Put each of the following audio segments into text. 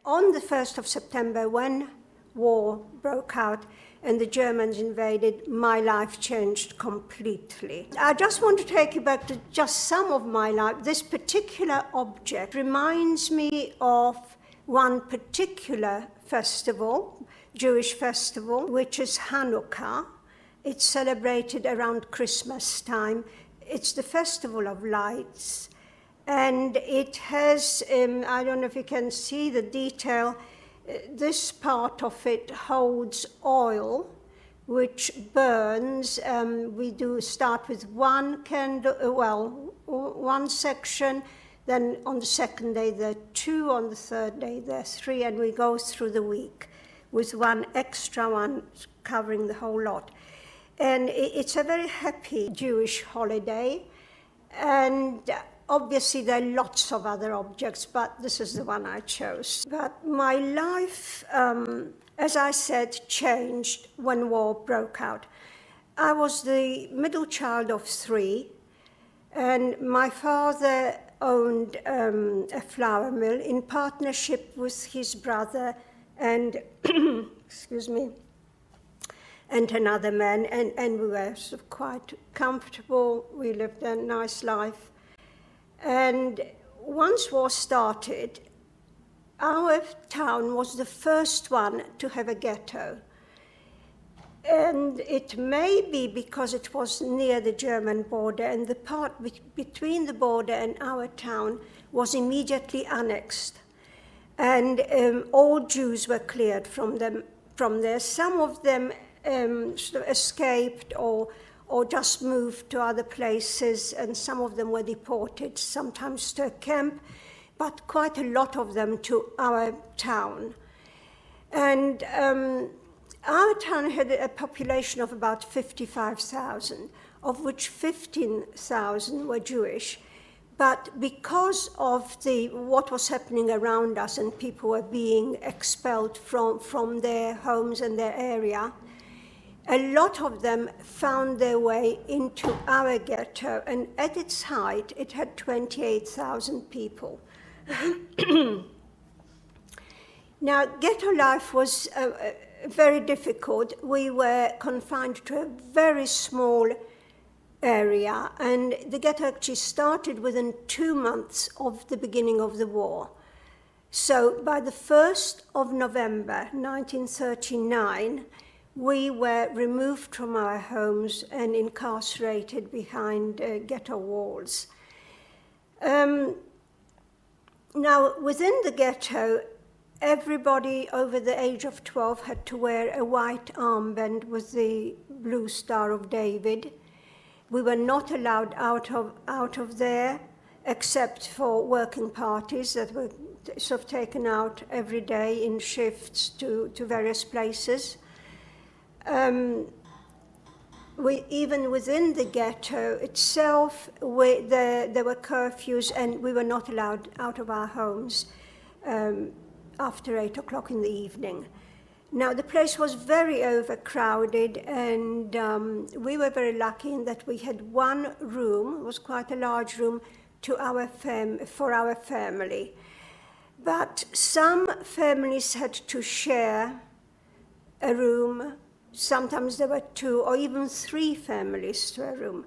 on the 1st of September, when war broke out and the Germans invaded, my life changed completely. I just want to take you back to just some of my life. This particular object reminds me of one particular festival, Jewish festival, which is Hanukkah. It's celebrated around Christmas time. It's the Festival of Lights. And it has, I don't know if you can see the detail, this part of it holds oil, which burns. We do start with one candle, one section, then on the second day there are two, on the third day there are three, and we go through the week with one extra one covering the whole lot. And it's a very happy Jewish holiday, and obviously there are lots of other objects, but this is the one I chose. But my life, as I said, changed when war broke out. I was the middle child of three, and my father owned a flour mill in partnership with his brother and, excuse me, and another man, and we were sort of quite comfortable. We lived a nice life. And once war started, our town was the first one to have a ghetto. And it may be because it was near the German border, and the part between the border and our town was immediately annexed. And all Jews were cleared from there. Some of them sort of escaped or just moved to other places, and some of them were deported, sometimes to a camp, but quite a lot of them to our town. And our town had a population of about 55,000, of which 15,000 were Jewish. But because of what was happening around us and people were being expelled from their homes and their area, a lot of them found their way into our ghetto, and at its height, it had 28,000 people. Now, ghetto life was very difficult. We were confined to a very small area, and the ghetto actually started within 2 months of the beginning of the war. So by the 1st of November 1939, we were removed from our homes and incarcerated behind ghetto walls. Now, within the ghetto, everybody over the age of 12 had to wear a white armband with the blue Star of David. We were not allowed out of there, except for working parties that were sort of taken out every day in shifts to various places. Even within the ghetto itself, there were curfews, and we were not allowed out of our homes after 8 o'clock in the evening. Now, the place was very overcrowded, and we were very lucky in that we had one room. It was quite a large room for our family. But some families had to share a room. Sometimes there were 2 or even 3 families to a room.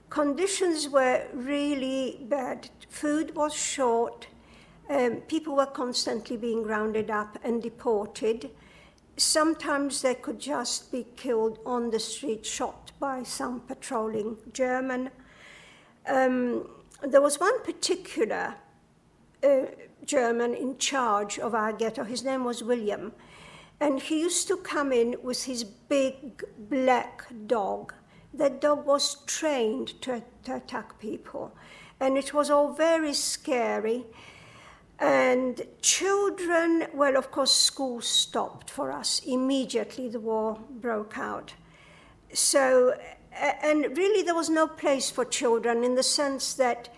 Conditions were really bad. Food was short. People were constantly being rounded up and deported. Sometimes they could just be killed on the street, shot by some patrolling German. There was one particular German in charge of our ghetto. His name was William. And he used to come in with his big black dog. That dog was trained to attack people. And it was all very scary. And children, well, of course, school stopped for us. Immediately the war broke out. So, and really there was no place for children in the sense that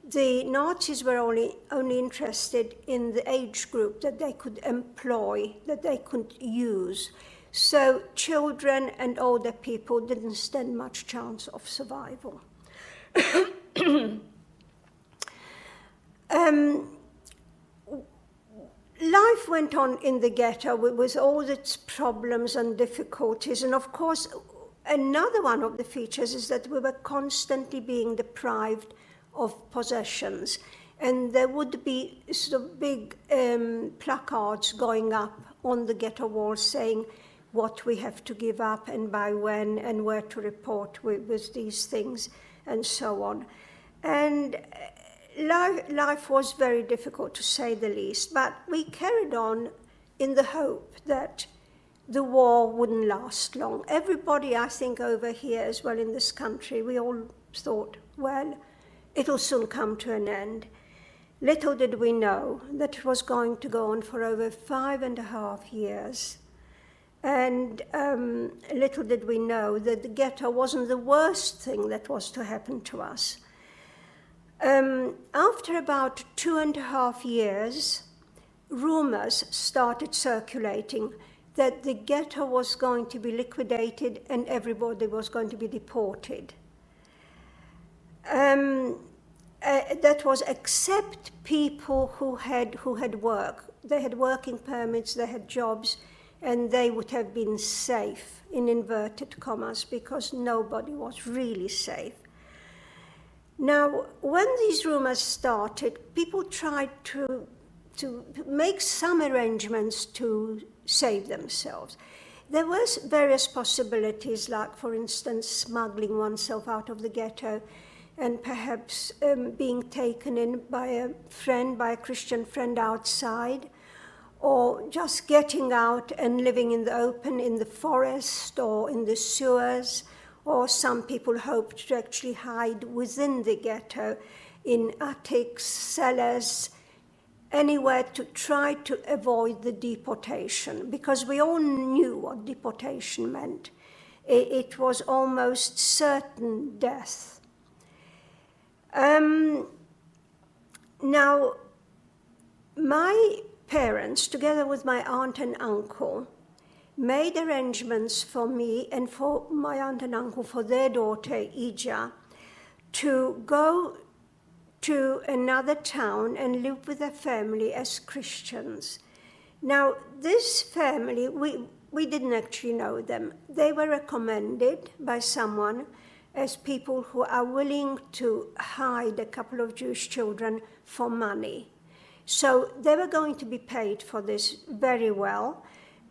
the Nazis were only interested in the age group that they could employ, that they could use. So children and older people didn't stand much chance of survival. life went on in the ghetto with all its problems and difficulties. And of course, another one of the features is that we were constantly being deprived of possessions. And there would be sort of big placards going up on the ghetto walls saying what we have to give up and by when and where to report with these things and so on. And life was very difficult, to say the least, but we carried on in the hope that the war wouldn't last long. Everybody, I think, over here as well in this country, we all thought, well, it'll soon come to an end. Little did we know that it was going to go on for over 5.5 years. And little did we know that the ghetto wasn't the worst thing that was to happen to us. After about 2.5 years, rumors started circulating that the ghetto was going to be liquidated and everybody was going to be deported. That was except people who had work. They had working permits, they had jobs, and they would have been safe, in inverted commas, because nobody was really safe. Now, when these rumors started, people tried to make some arrangements to save themselves. There was various possibilities, like, for instance, smuggling oneself out of the ghetto and perhaps being taken in by a Christian friend outside, or just getting out and living in the open, in the forest or in the sewers, or some people hoped to actually hide within the ghetto in attics, cellars, anywhere to try to avoid the deportation, because we all knew what deportation meant. It was almost certain death. Now, my parents, together with my aunt and uncle, made arrangements for me and for my aunt and uncle, for their daughter, Ija, to go to another town and live with their family as Christians. Now, this family, we didn't actually know them. They were recommended by someone as people who are willing to hide a couple of Jewish children for money. So they were going to be paid for this very well,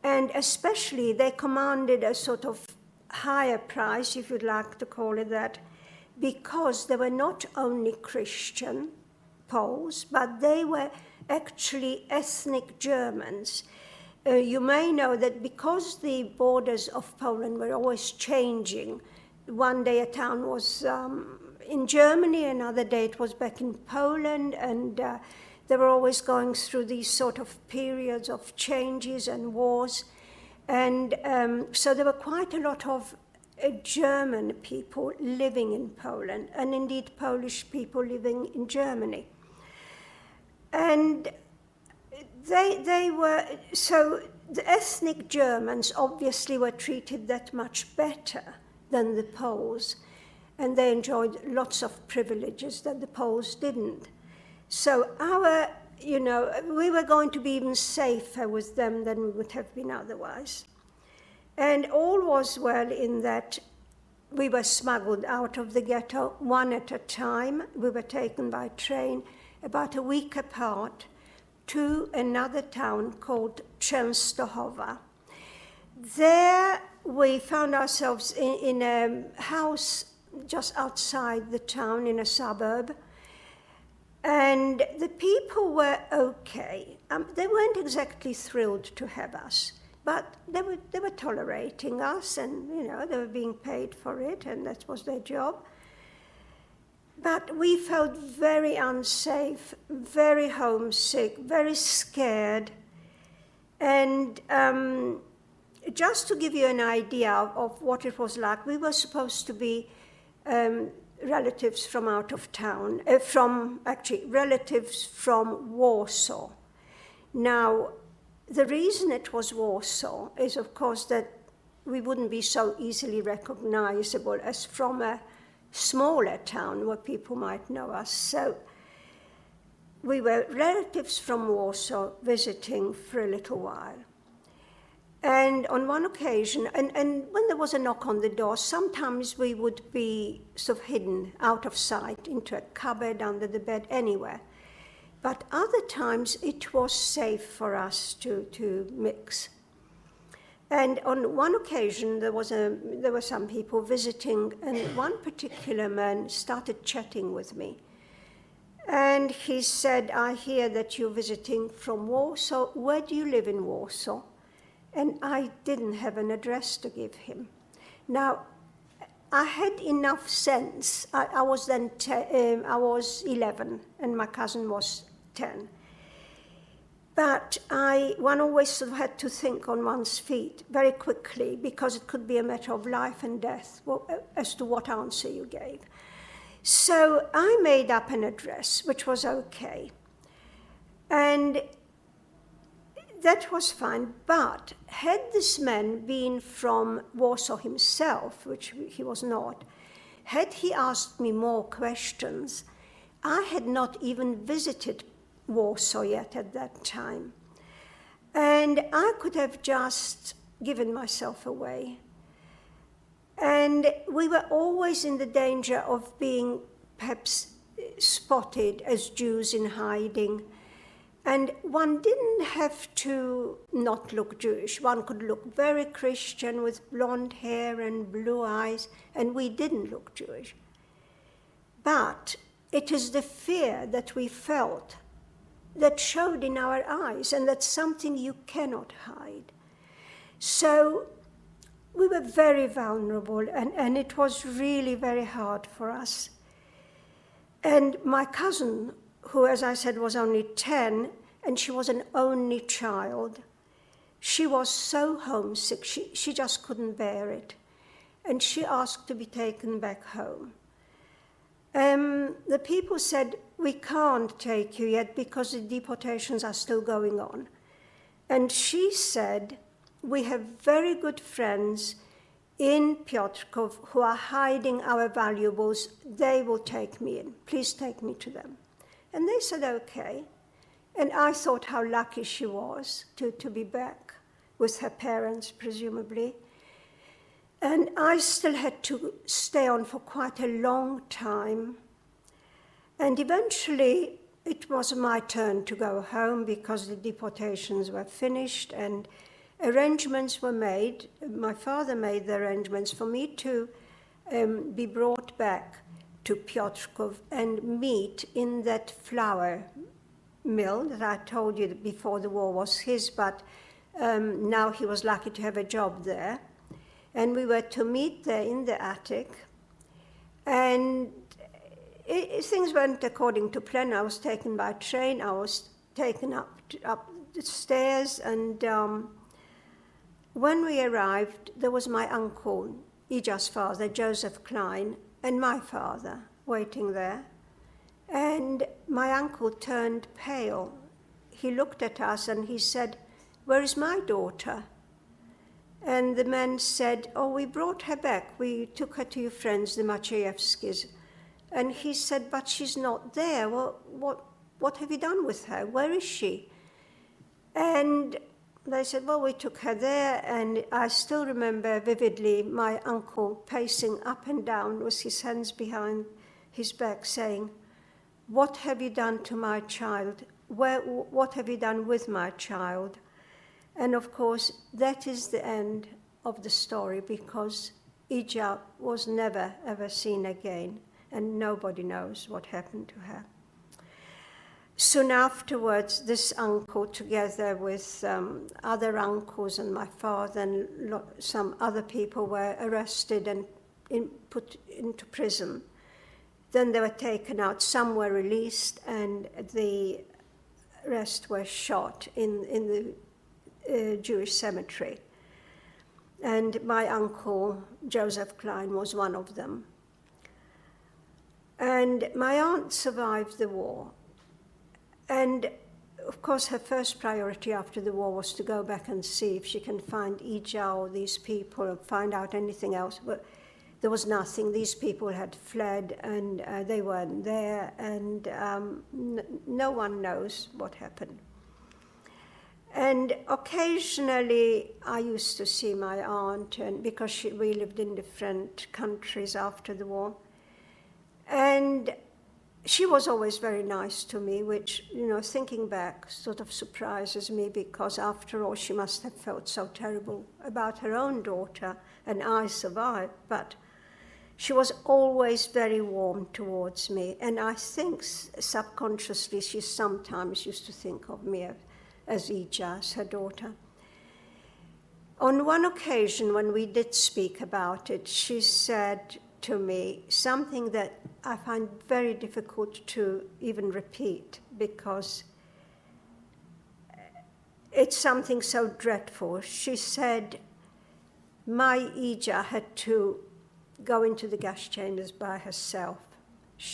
and especially they commanded a sort of higher price, if you'd like to call it that, because they were not only Christian Poles, but they were actually ethnic Germans. You may know that because the borders of Poland were always changing, one day a town was in Germany, another day it was back in Poland, and they were always going through these sort of periods of changes and wars. And so there were quite a lot of German people living in Poland, and indeed Polish people living in Germany. And they were, so the ethnic Germans obviously were treated that much better than the Poles, and they enjoyed lots of privileges that the Poles didn't. So we were going to be even safer with them than we would have been otherwise. And all was well in that we were smuggled out of the ghetto one at a time. We were taken by train about a week apart to another town called Częstochowa. There we found ourselves in a house just outside the town in a suburb. And the people were okay. They weren't exactly thrilled to have us, but they were tolerating us, and they were being paid for it, and that was their job. But we felt very unsafe, very homesick, very scared. And just to give you an idea of what it was like, we were supposed to be relatives from out of town, relatives from Warsaw. Now, the reason it was Warsaw is, of course, that we wouldn't be so easily recognizable as from a smaller town where people might know us. So we were relatives from Warsaw visiting for a little while. And on one occasion, and when there was a knock on the door, sometimes we would be sort of hidden out of sight into a cupboard, under the bed, anywhere. But other times it was safe for us to mix. And on one occasion, there were some people visiting, and one particular man started chatting with me. And he said, I hear that you're visiting from Warsaw. Where do you live in Warsaw? And I didn't have an address to give him. Now, I had enough sense. I was then I was 11, and my cousin was 10. But one always sort of had to think on one's feet very quickly, because it could be a matter of life and death as to what answer you gave. So I made up an address, which was okay. And that was fine, but had this man been from Warsaw himself, which he was not, had he asked me more questions, I had not even visited Warsaw yet at that time. And I could have just given myself away. And we were always in the danger of being perhaps spotted as Jews in hiding. And one didn't have to not look Jewish. One could look very Christian with blonde hair and blue eyes, and we didn't look Jewish. But it is the fear that we felt that showed in our eyes, and that's something you cannot hide. So we were very vulnerable, and it was really very hard for us. And my cousin, who, as I said, was only 10, and she was an only child, she was so homesick, she just couldn't bear it. And she asked to be taken back home. The people said, we can't take you yet because the deportations are still going on. And she said, we have very good friends in Piotrków who are hiding our valuables. They will take me in. Please take me to them. And they said, okay. And I thought how lucky she was to be back with her parents, presumably. And I still had to stay on for quite a long time. And eventually it was my turn to go home because the deportations were finished and arrangements were made. My father made the arrangements for me to be brought back to Piotrków and meet in that flour mill that I told you that before the war was his, but now he was lucky to have a job there. And we were to meet there in the attic. And things went according to plan. I was taken by train. I was taken up the stairs. And when we arrived, there was my uncle, Ija's father, Joseph Klein, and my father waiting there. And my uncle turned pale. He looked at us and he said, "Where is my daughter?" And the man said, "Oh, we brought her back. We took her to your friends, the Maciejewskis." And he said, "But she's not there. Well, what have you done with her? Where is she?" And they said, "Well, we took her there." And I still remember vividly my uncle pacing up and down with his hands behind his back saying, "What have you done to my child? What have you done with my child?" And of course, that is the end of the story, because Ija was never, ever seen again, and nobody knows what happened to her. Soon afterwards, this uncle, together with other uncles and my father and some other people, were arrested and put into prison. Then they were taken out. Some were released, and the rest were shot in the Jewish cemetery. And my uncle, Joseph Klein, was one of them. And my aunt survived the war. And of course, her first priority after the war was to go back and see if she can find Ija or these people or find out anything else. But there was nothing. These people had fled, and they weren't there, and no one knows what happened. And occasionally I used to see my aunt, and because we lived in different countries after the war. And she was always very nice to me, which, you know, thinking back sort of surprises me, because after all, she must have felt so terrible about her own daughter, and I survived. But she was always very warm towards me, and I think subconsciously she sometimes used to think of me as Ija, as her daughter. On one occasion, when we did speak about it, she said to me something that I find very difficult to even repeat, because it's something so dreadful. She said, my Ija had to go into the gas chambers by herself.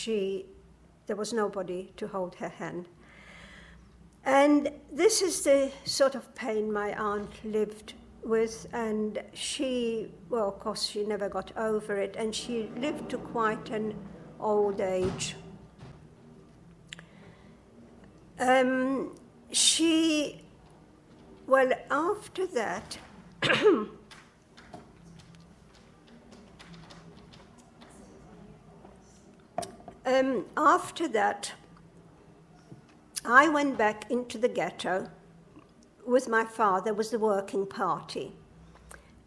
There was nobody to hold her hand. And this is the sort of pain my aunt lived with, and she, well, of course, she never got over it, and she lived to quite an old age. Well, after that, I went back into the ghetto with my father, was the working party.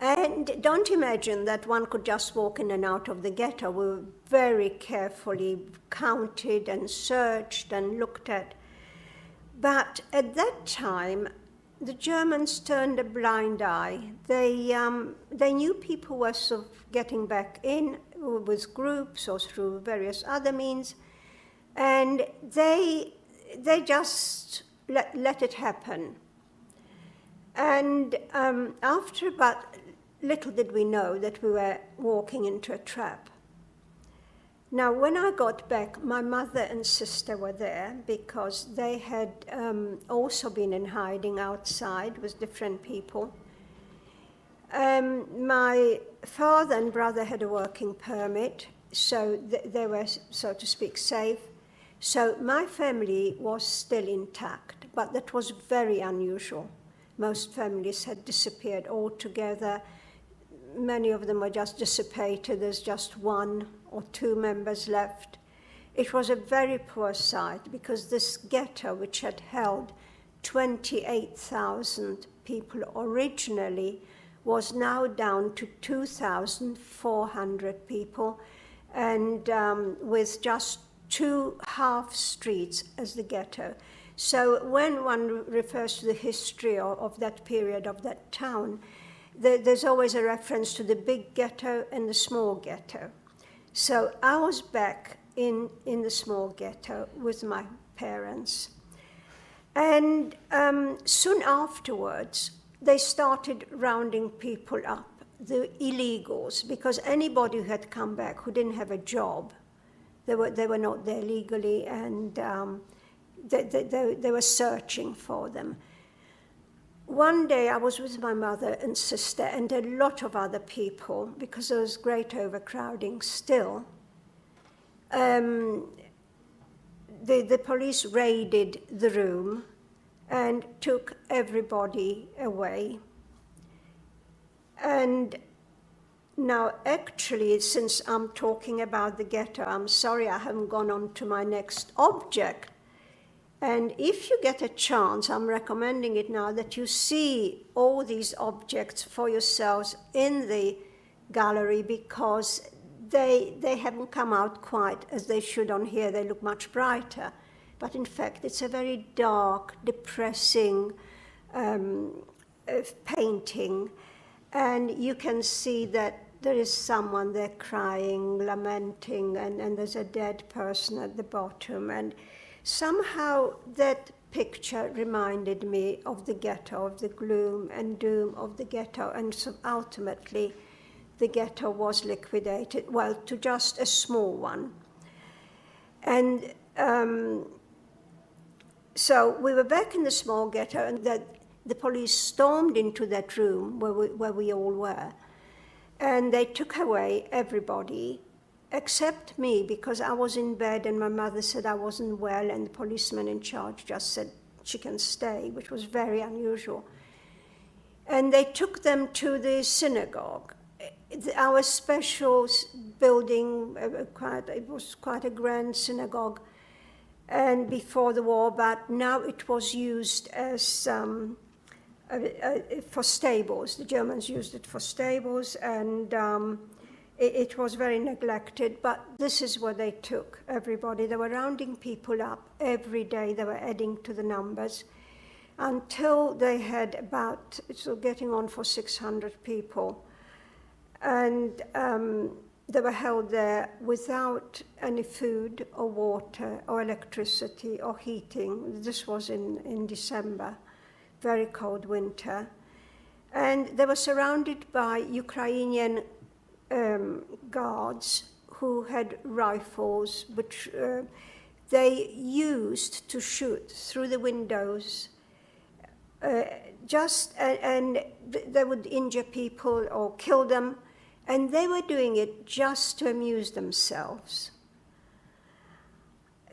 And don't imagine that one could just walk in and out of the ghetto. We were very carefully counted and searched and looked at. But at that time, the Germans turned a blind eye. They knew people were sort of getting back in with groups or through various other means, and they just let it happen. And after about, little did we know that we were walking into a trap. Now, when I got back, my mother and sister were there, because they had also been in hiding outside with different people. My father and brother had a working permit, so they were, so to speak, safe. So my family was still intact, but that was very unusual. Most families had disappeared altogether. Many of them were just dissipated. There's just one or two members left. It was a very poor sight, because this ghetto, which had held 28,000 people originally, was now down to 2,400 people, and with just 2 half streets as the ghetto. So when one refers to the history of that period, of that town, there's always a reference to the big ghetto and the small ghetto. So I was back in the small ghetto with my parents. And soon afterwards, they started rounding people up, the illegals, because anybody who had come back who didn't have a job, they were not there legally, and they were searching for them. One day I was with my mother and sister and a lot of other people, because there was great overcrowding still. The police raided the room and took everybody away. And now, actually, since I'm talking about the ghetto, I'm sorry I haven't gone on to my next object. And if you get a chance, I'm recommending it now, that you see all these objects for yourselves in the gallery, because they haven't come out quite as they should on here. They look much brighter. But in fact, it's a very dark, depressing painting. And you can see that there is someone there crying, lamenting, and there's a dead person at the bottom. And somehow that picture reminded me of the ghetto, of the gloom and doom of the ghetto. And so ultimately, the ghetto was liquidated, well, to just a small one. And so we were back in the small ghetto, and the police stormed into that room where we all were. And they took away everybody except me, because I was in bed and my mother said I wasn't well, and the policeman in charge just said she can stay, which was very unusual. And they took them to the synagogue, our special building. It was quite a grand synagogue, and before the war, but now it was used as for stables. The Germans used it for stables, and it was very neglected, but this is where they took everybody. They were rounding people up every day. They were adding to the numbers until they had about, so getting on for 600 people. And they were held there without any food or water or electricity or heating. This was in December, very cold winter. And they were surrounded by Ukrainian guards who had rifles, which they used to shoot through the windows. And they would injure people or kill them, and they were doing it just to amuse themselves.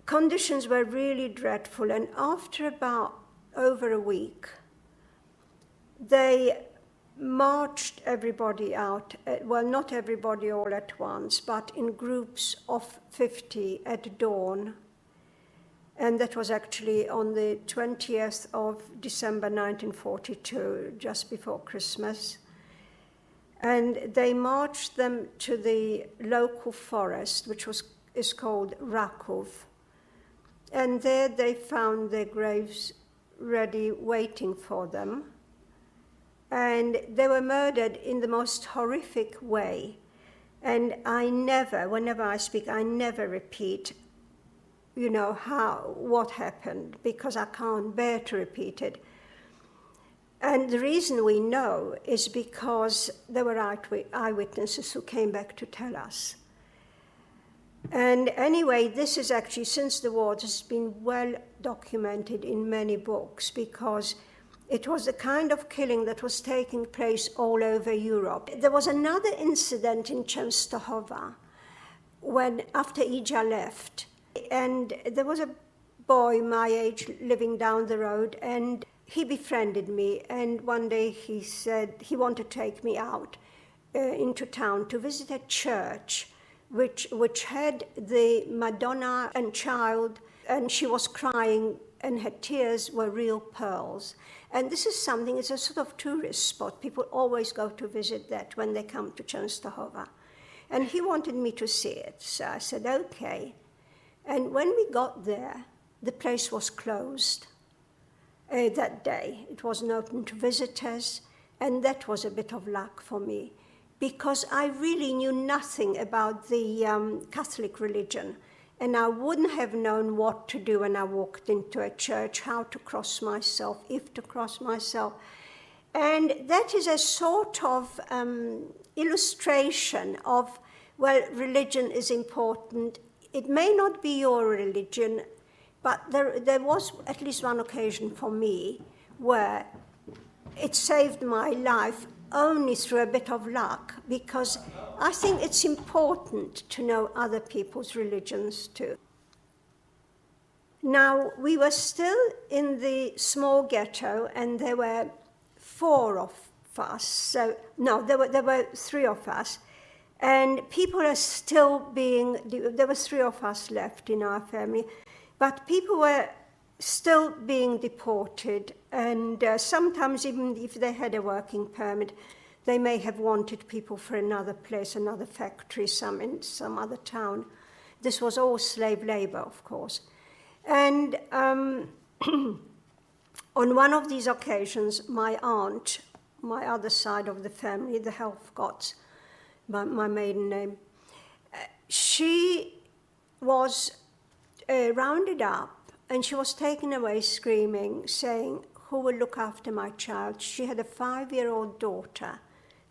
Conditions were really dreadful, and after about over a week, they marched everybody out, well, not everybody all at once, but in groups of 50 at dawn. And that was actually on the 20th of December 1942, just before Christmas. And they marched them to the local forest, which is called Rakov. And there they found their graves ready, waiting for them. And they were murdered in the most horrific way. And whenever I speak, I never repeat, what happened, because I can't bear to repeat it. And the reason we know is because there were eyewitnesses who came back to tell us. And anyway, this is actually, since the war, this has been well documented in many books, because it was the kind of killing that was taking place all over Europe. There was another incident in Częstochowa after Ija left, and there was a boy my age living down the road, and he befriended me, and one day he said he wanted to take me out into town to visit a church which had the Madonna and Child, and she was crying, and her tears were real pearls. And this is something, it's a sort of tourist spot. People always go to visit that when they come to Częstochowa. And he wanted me to see it, so I said, okay. And when we got there, the place was closed that day. It wasn't open to visitors, and that was a bit of luck for me, because I really knew nothing about the Catholic religion, and I wouldn't have known what to do when I walked into a church, how to cross myself, if to cross myself. And that is a sort of illustration of, well, religion is important. It may not be your religion, but there was at least one occasion for me where it saved my life only through a bit of luck, because I think it's important to know other people's religions too. Now, we were still in the small ghetto, and there were four of us. There were three of us. And people are still there were three of us left in our family, but people were still being deported, and sometimes even if they had a working permit, they may have wanted people for another place, another factory, in some other town. This was all slave labor, of course. And on one of these occasions, my aunt, my other side of the family, the Helfgots, my maiden name, she was rounded up, and she was taken away screaming, saying, "Who will look after my child?" She had a 5-year-old daughter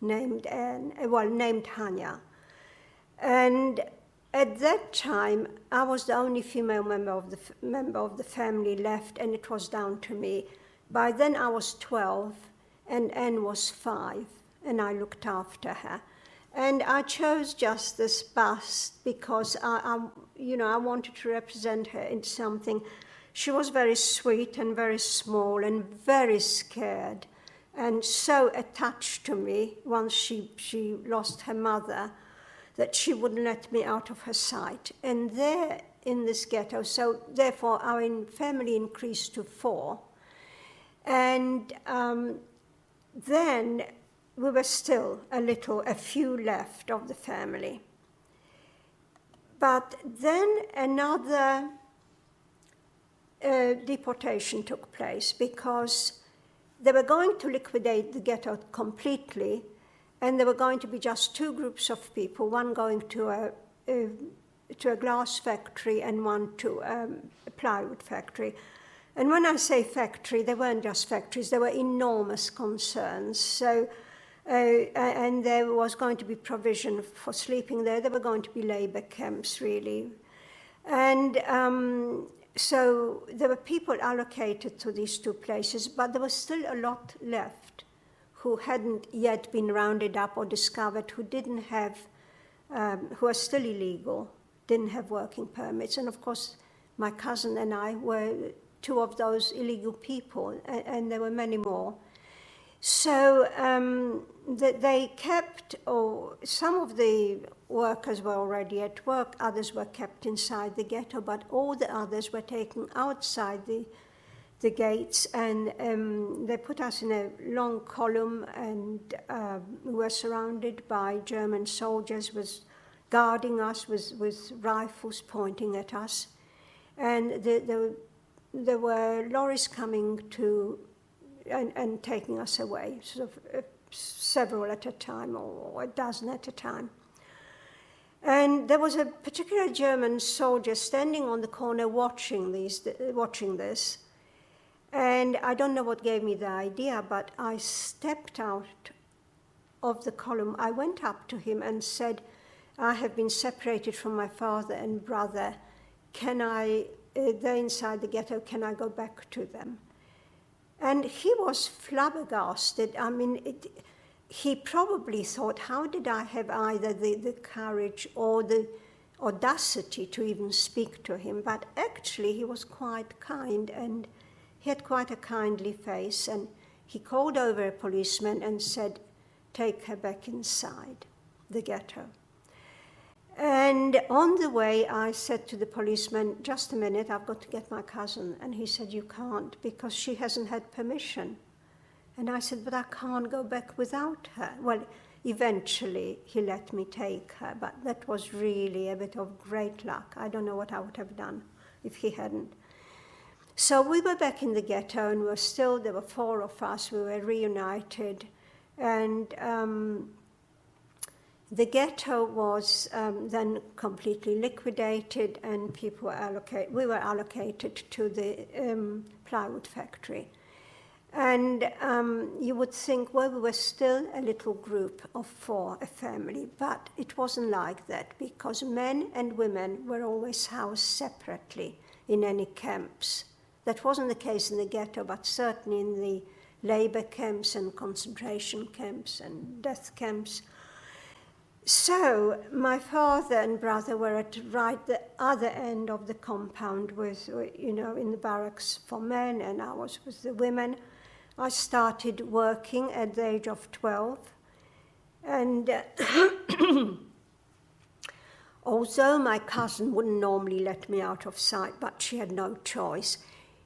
named Hania. And at that time, I was the only female member of the family left, and it was down to me. By then I was 12, and Anne was 5, and I looked after her. And I chose just this bust because I wanted to represent her in something. She was very sweet and very small and very scared and so attached to me once she lost her mother that she wouldn't let me out of her sight. And there in this ghetto, so therefore our family increased to 4. And then we were still a few left of the family. But then another deportation took place because they were going to liquidate the ghetto completely, and there were going to be just 2 groups of people, one going to a glass factory and one to a plywood factory. And when I say factory, they weren't just factories, they were enormous concerns. So, and there was going to be provision for sleeping there. There were going to be labor camps, really. And so there were people allocated to these 2 places, but there was still a lot left who hadn't yet been rounded up or discovered, who didn't have, who are still illegal, didn't have working permits. And of course, my cousin and I were 2 of those illegal people, and there were many more. So they kept, or some of the workers were already at work, others were kept inside the ghetto, but all the others were taken outside the gates, and they put us in a long column, and we were surrounded by German soldiers guarding us with rifles pointing at us. And there were lorries coming to and taking us away, sort of several at a time or a dozen at a time. And there was a particular German soldier standing on the corner watching this. And I don't know what gave me the idea, but I stepped out of the column. I went up to him and said, I have been separated from my father and brother. They're inside the ghetto, can I go back to them? And he was flabbergasted. I mean, he probably thought, how did I have either the courage or the audacity to even speak to him? But actually, he was quite kind, and he had quite a kindly face. And he called over a policeman and said, take her back inside the ghetto. And on the way, I said to the policeman, just a minute, I've got to get my cousin. And he said, you can't, because she hasn't had permission. And I said, but I can't go back without her. Well, eventually, he let me take her, but that was really a bit of great luck. I don't know what I would have done if he hadn't. So we were back in the ghetto, and there were 4 of us, we were reunited. And the ghetto was then completely liquidated, and we were allocated to the plywood factory. And you would think, well, we were still a little group of 4, a family, but it wasn't like that, because men and women were always housed separately in any camps. That wasn't the case in the ghetto, but certainly in the labor camps and concentration camps and death camps. So my father and brother were at the other end of the compound in the barracks for men, and I was with the women. I started working at the age of 12. And although my cousin wouldn't normally let me out of sight, but she had no choice.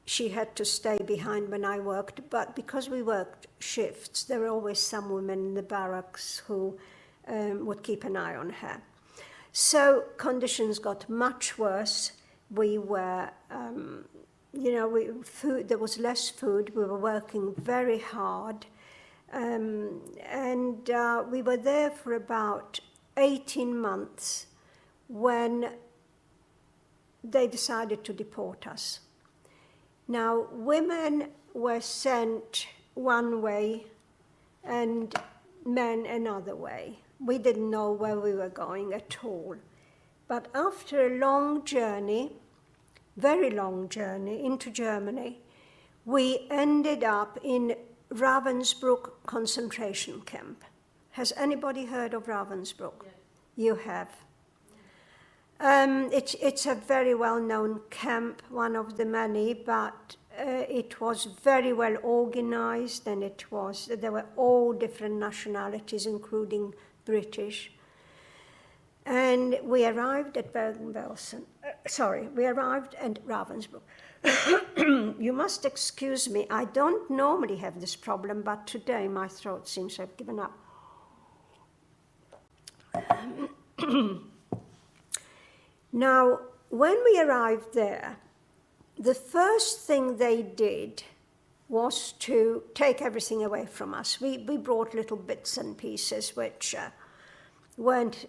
She had to stay behind when I worked, but because we worked shifts, there were always some women in the barracks who would keep an eye on her. So conditions got much worse. We were, there was less food. We were working very hard. And we were there for about 18 months when they decided to deport us. Now, women were sent one way and men another way. We didn't know where we were going at all. But after a long journey, very long journey into Germany, we ended up in Ravensbrück concentration camp. Has anybody heard of Ravensbrück? Yes. You have. It's a very well-known camp, one of the many, but it was very well organized, and there were all different nationalities, including British. And we arrived at we arrived at Ravensbrück. You must excuse me, I don't normally have this problem, but today my throat seems to have given up. Now, when we arrived there, the first thing they did was to take everything away from us. We brought little bits and pieces which weren't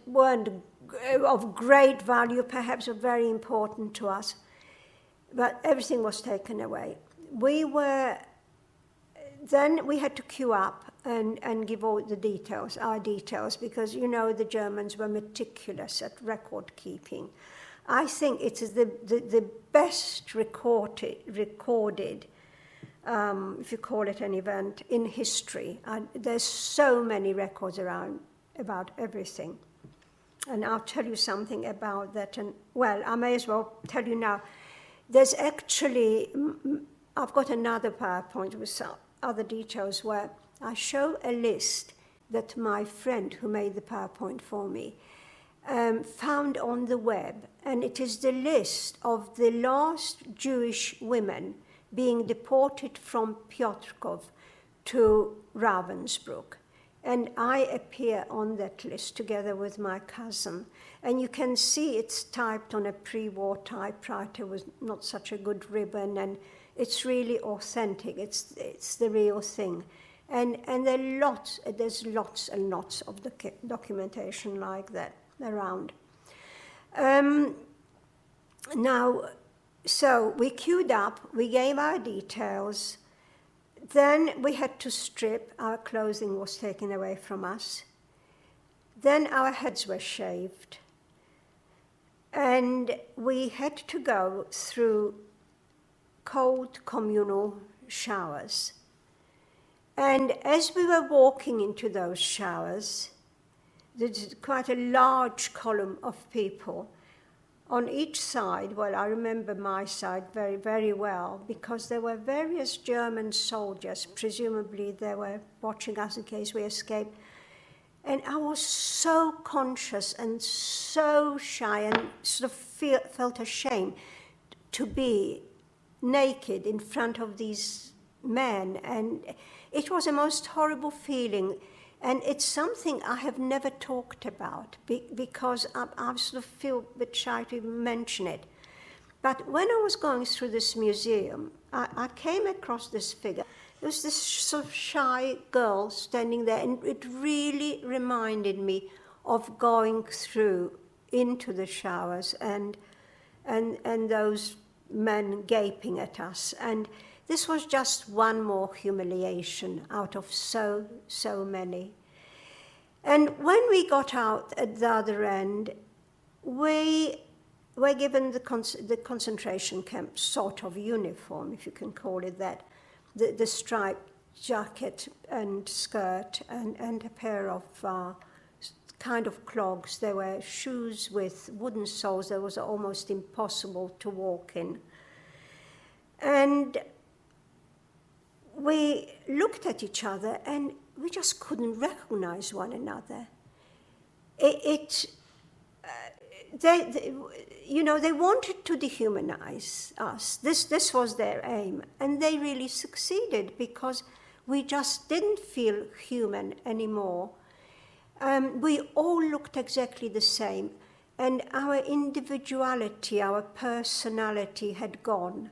of great value, perhaps, or very important to us, but everything was taken away. Then we had to queue up and give all the details, our details, because you know the Germans were meticulous at record keeping. I think it is the best recorded, if you call it an event, in history. And there's so many records around about everything. And I'll tell you something about that. And well, I may as well tell you now. There's actually, I've got another PowerPoint with some other details where I show a list that my friend who made the PowerPoint for me found on the web, and it is the list of the last Jewish women being deported from Piotrków to Ravensbrück. And I appear on that list together with my cousin. And you can see it's typed on a pre-war typewriter with not such a good ribbon, and it's really authentic. It's the real thing. And there's lots and lots of documentation like that around. Now, so we queued up, we gave our details, then we had to strip, our clothing was taken away from us, then our heads were shaved, and we had to go through cold communal showers. And as we were walking into those showers, there's quite a large column of people on each side. Well, I remember my side very, very well, because there were various German soldiers, presumably they were watching us in case we escaped. And I was so conscious and so shy and sort of felt ashamed to be naked in front of these men. And it was a most horrible feeling. And it's something I have never talked about because I sort of feel a bit shy to even mention it. But when I was going through this museum, I came across this figure. There was this sort of shy girl standing there, and it really reminded me of going through into the showers and those men gaping at us. And this was just one more humiliation out of so many. And when we got out at the other end, we were given the concentration camp sort of uniform, if you can call it that, the striped jacket and skirt and a pair of kind of clogs. There were shoes with wooden soles that was almost impossible to walk in. And we looked at each other and we just couldn't recognize one another. They wanted to dehumanize us. This was their aim, and they really succeeded because we just didn't feel human anymore. We all looked exactly the same, and our individuality, our personality had gone.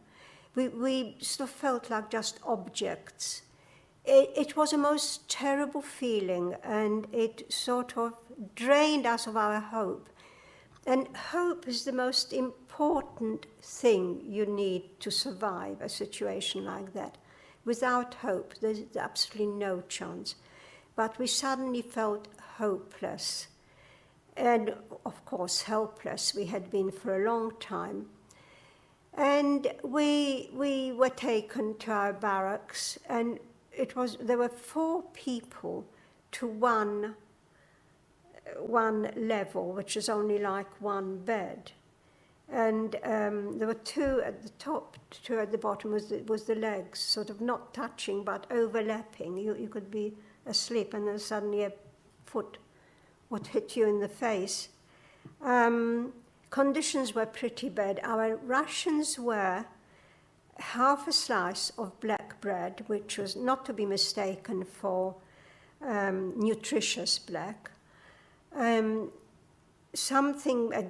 We sort of felt like just objects. It was a most terrible feeling, and it sort of drained us of our hope. And hope is the most important thing you need to survive a situation like that. Without hope, there's absolutely no chance. But we suddenly felt hopeless, and of course helpless. We had been for a long time. And we were taken to our barracks, and there were 4 people to one one level, which is only like one bed. And there were two at the top, two at the bottom was the legs, sort of not touching but overlapping. You could be asleep and then suddenly a foot would hit you in the face. Conditions were pretty bad. Our rations were half a slice of black bread, which was not to be mistaken for nutritious black. A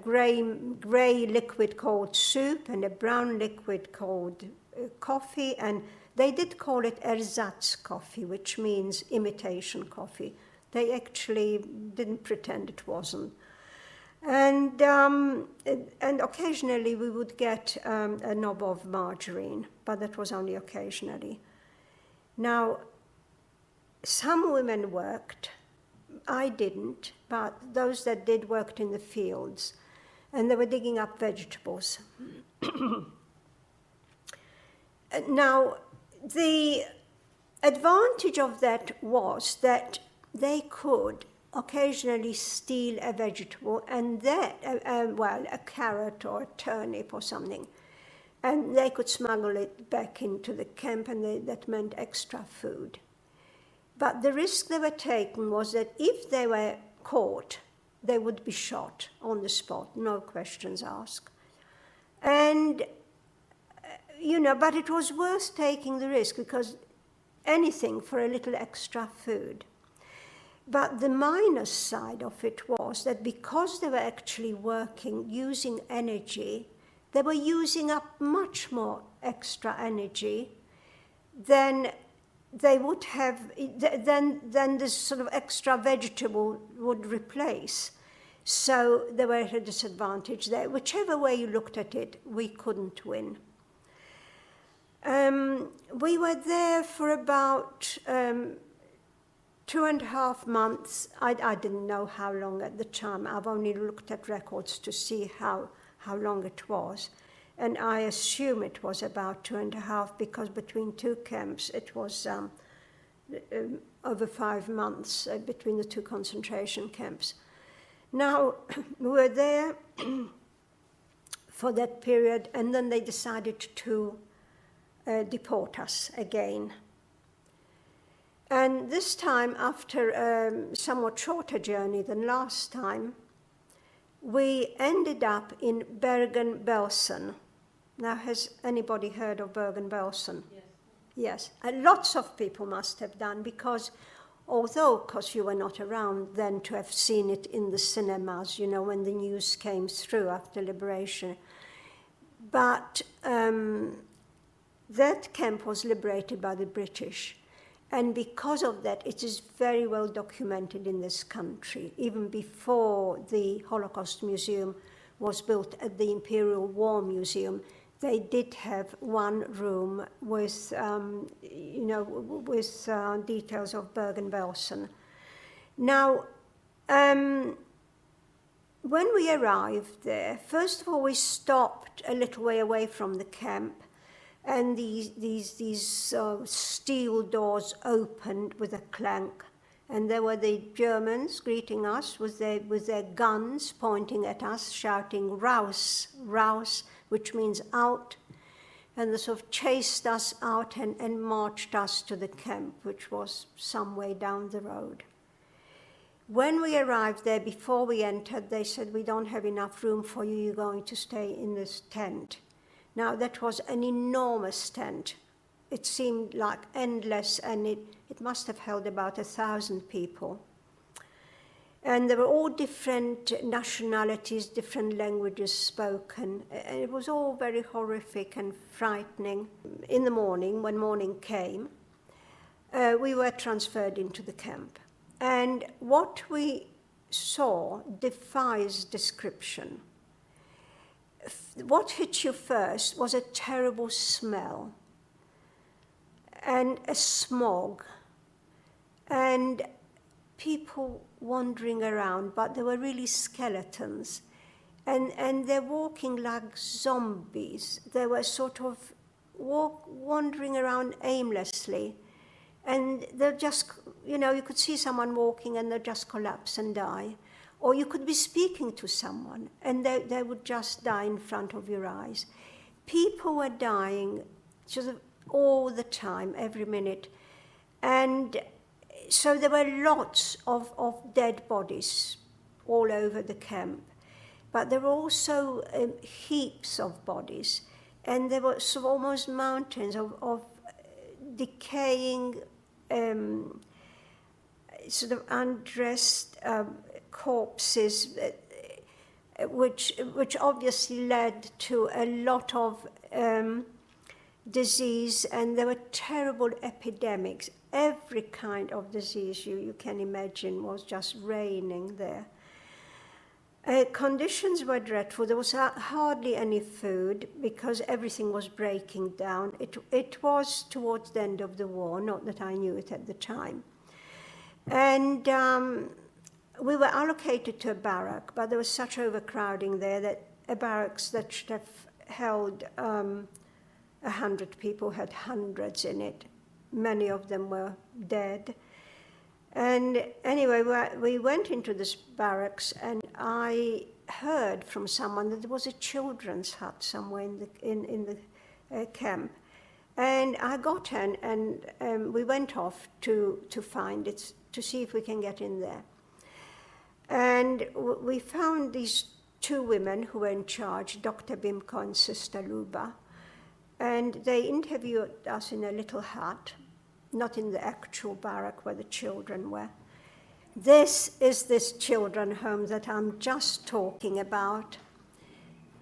grey liquid called soup and a brown liquid called coffee, and they did call it ersatz coffee, which means imitation coffee. They actually didn't pretend it wasn't. And occasionally we would get a knob of margarine, but that was only occasionally. Now, some women worked. I didn't, but those that did worked in the fields, and they were digging up vegetables. Now, the advantage of that was that they could occasionally steal a vegetable, and that, a carrot or a turnip or something, and they could smuggle it back into the camp, and that meant extra food. But the risk they were taking was that if they were caught, they would be shot on the spot, no questions asked. And, but it was worth taking the risk, because anything for a little extra food. But the minus side of it was that because they were actually working, using energy, they were using up much more extra energy than they would have, then this sort of extra vegetable would replace. So they were at a disadvantage there. Whichever way you looked at it, we couldn't win. We were there for about 2.5 months. I didn't know how long at the time. I've only looked at records to see how long it was. And I assume it was about 2.5, because between two camps it was over 5 months between the two concentration camps. Now, we were there for that period, and then they decided to deport us again. And this time, after a somewhat shorter journey than last time, we ended up in Bergen-Belsen. Now, has anybody heard of Bergen-Belsen? Yes. Lots of people must have done, because although, of course, you were not around then to have seen it in the cinemas, when the news came through after liberation. But that camp was liberated by the British. And because of that, it is very well documented in this country. Even before the Holocaust Museum was built at the Imperial War Museum, they did have one room with, details of Bergen-Belsen. Now, when we arrived there, first of all, we stopped a little way away from the camp, and these steel doors opened with a clank, and there were the Germans greeting us with their guns pointing at us, shouting "Raus, raus," which means out, and they sort of chased us out and marched us to the camp, which was some way down the road. When we arrived there, before we entered, they said, "We don't have enough room for you, you're going to stay in this tent." Now, that was an enormous tent. It seemed like endless, and it must have held about 1,000 people. And there were all different nationalities, different languages spoken. And it was all very horrific and frightening. In the morning, when morning came, we were transferred into the camp. And what we saw defies description. What hit you first was a terrible smell and a smog and people wandering around, but they were really skeletons. And they're walking like zombies. They were sort of wandering around aimlessly. And they're just, you could see someone walking and they'll just collapse and die. or you could be speaking to someone and they would just die in front of your eyes. People were dying sort of all the time, every minute. And so there were lots of dead bodies all over the camp. But there were also heaps of bodies. And there were sort of almost mountains of decaying, sort of undressed corpses, which obviously led to a lot of disease, and there were terrible epidemics. Every kind of disease you can imagine was just reigning there. Conditions were dreadful. There was hardly any food because everything was breaking down. It was towards the end of the war, not that I knew it at the time. And we were allocated to a barrack, but there was such overcrowding there that a barracks that should have held 100 people had hundreds in it. Many of them were dead. And anyway, we went into this barracks, and I heard from someone that there was a children's hut somewhere in the camp. And I got in, and we went off to find it, to see if we can get in there. And we found these two women who were in charge, Dr. Bimko and Sister Luba. And they interviewed us in a little hut, not in the actual barrack where the children were. This is this children home that I'm just talking about.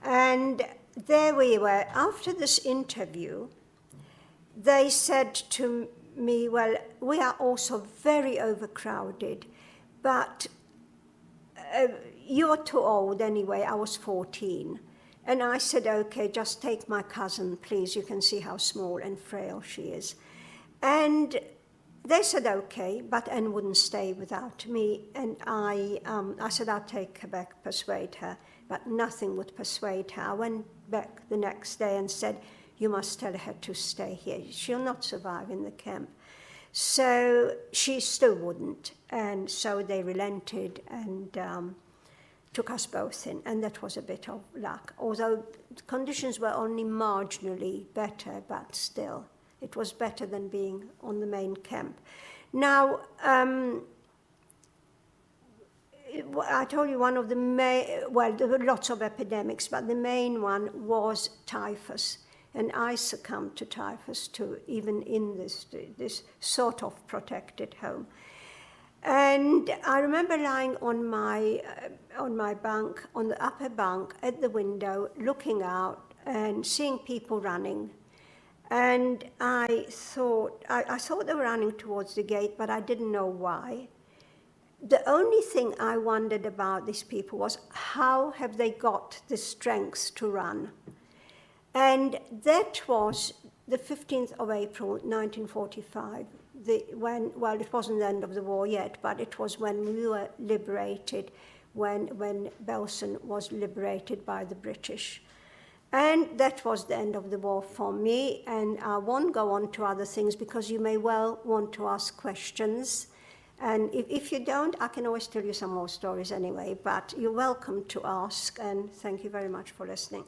And there we were. After this interview, they said to me, well, we are also very overcrowded, but you're too old anyway. I was 14. And I said, okay, just take my cousin, please. You can see how small and frail she is. And they said, okay, but Anne wouldn't stay without me. And I said, I'll take her back, persuade her. But nothing would persuade her. I went back the next day and said, you must tell her to stay here. She'll not survive in the camp. So she still wouldn't. And so they relented and took us both in. And that was a bit of luck. Although the conditions were only marginally better, but still. It was better than being on the main camp. Now, I told you one of the well, there were lots of epidemics, but the main one was typhus. And I succumbed to typhus too, even in this sort of protected home. And I remember lying on my bunk, on the upper bunk at the window, looking out and seeing people running. And I thought they were running towards the gate, but I didn't know why. The only thing I wondered about these people was how have they got the strength to run? And that was the 15th of April, 1945, well, it wasn't the end of the war yet, but it was when we were liberated, when Belsen was liberated by the British. And that was the end of the war for me, and I won't go on to other things because you may well want to ask questions. And if you don't, I can always tell you some more stories anyway, but you're welcome to ask, and thank you very much for listening.